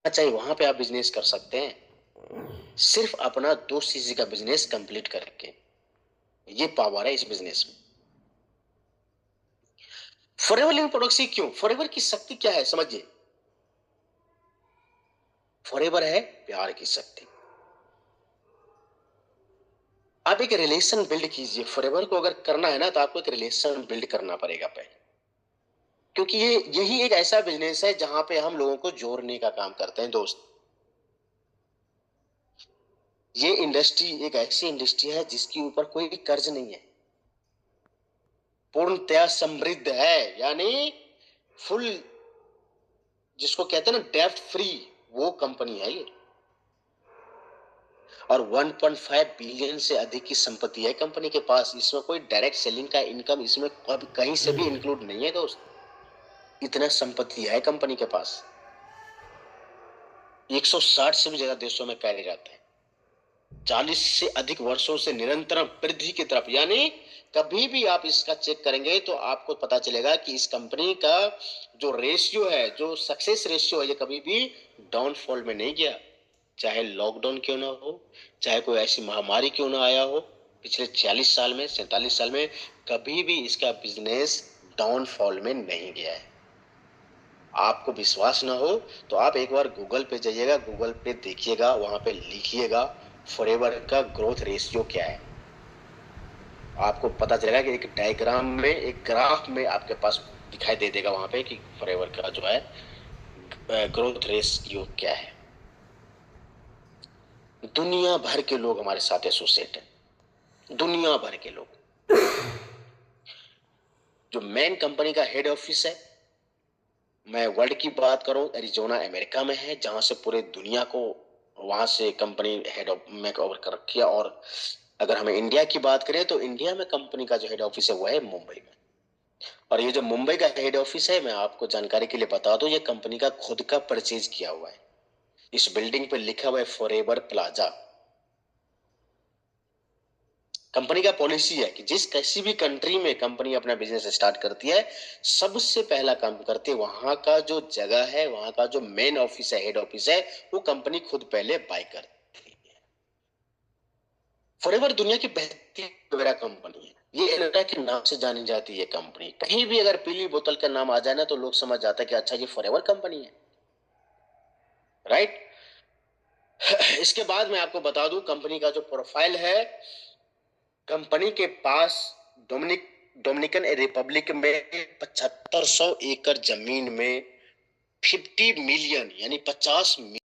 चाहिए वहां पे आप बिजनेस कर सकते हैं, सिर्फ अपना 2 सीसी का बिजनेस कंप्लीट करके। ये पावर है इस बिजनेस में। फॉरएवर लिविंग प्रोडक्ट्स ही क्यों? फॉरएवर की शक्ति क्या है समझिए। फॉरएवर है प्यार की शक्ति। आप एक रिलेशन बिल्ड कीजिए। फॉरएवर को अगर करना है ना तो आपको एक रिलेशन बिल्ड करना पड़ेगा पहले, क्योंकि यही एक ऐसा बिजनेस है जहां पे हम लोगों को जोड़ने का काम करते हैं दोस्त। ये इंडस्ट्री एक ऐसी इंडस्ट्री है जिसके ऊपर कोई कर्ज नहीं है, पूर्णतया समृद्ध है, यानी फुल, जिसको कहते हैं ना डेब्ट फ्री, वो कंपनी है ये। और 1.5 बिलियन से अधिक की संपत्ति है कंपनी के पास। इसमें कोई डायरेक्ट सेलिंग का इनकम इसमें कहीं से भी इंक्लूड नहीं है दोस्त। इतना संपत्ति है कंपनी के पास। 160 से भी ज्यादा देशों में कार्यरत है। 40 से अधिक वर्षों से निरंतर वृद्धि की तरफ, यानी कभी भी आप इसका चेक करेंगे तो आपको पता चलेगा कि इस कंपनी का जो रेशियो है, जो सक्सेस रेशियो है, ये कभी भी डाउनफॉल में नहीं गया। चाहे लॉकडाउन क्यों ना हो, चाहे कोई ऐसी महामारी क्यों ना आया हो, पिछले 40 साल में, 47 साल में कभी भी इसका बिजनेस डाउनफॉल में नहीं गया है। आपको विश्वास ना हो तो आप एक बार गूगल पे जाइएगा, गूगल पे देखिएगा, वहां पे लिखिएगा फॉरएवर का ग्रोथ रेशियो क्या है। आपको पता चलेगा कि एक डायग्राम में, एक ग्राफ में आपके पास दिखाई दे देगा वहां पे कि फॉरएवर का जो है ग्रोथ रेशियो क्या है। दुनिया भर के लोग हमारे साथ एसोसिएट हैं, दुनिया भर के लोग। जो मेन कंपनी का हेड ऑफिस है, मैं वर्ल्ड की बात करूं, एरिजोना अमेरिका में है, जहां से पूरे दुनिया को वहां से कंपनी हेड ऑफ में कवर कर रखी है। और अगर हमें इंडिया की बात करें तो इंडिया में कंपनी का जो हेड ऑफिस है वो है मुंबई में। और ये जो मुंबई का हेड ऑफिस है, मैं आपको जानकारी के लिए बता दूं, ये कंपनी का खुद का परचेज किया हुआ है। इस बिल्डिंग पे लिखा हुआ है फॉरएवर प्लाजा। कंपनी का पॉलिसी है कि जिस किसी भी कंट्री में कंपनी अपना बिजनेस स्टार्ट करती है, सबसे पहला काम करती है वहां का जो जगह है, वहां का जो मेन ऑफिस है, हेड ऑफिस है, वो कंपनी खुद पहले बाय करती है। फॉरएवर दुनिया की बेहतरीन एलोवेरा कंपनी है। ये एलोवेरा के नाम से जानी जाती है कंपनी। कहीं भी अगर पीली बोतल का नाम आ जाए ना तो लोग समझ जाते हैं कि अच्छा ये फॉरएवर कंपनी है, राइट। इसके बाद मैं आपको बता दूं कंपनी का जो प्रोफाइल है। कंपनी के पास डोमिनिकन रिपब्लिक में 7500 एकड़ जमीन में 50 मिलियन यानी 50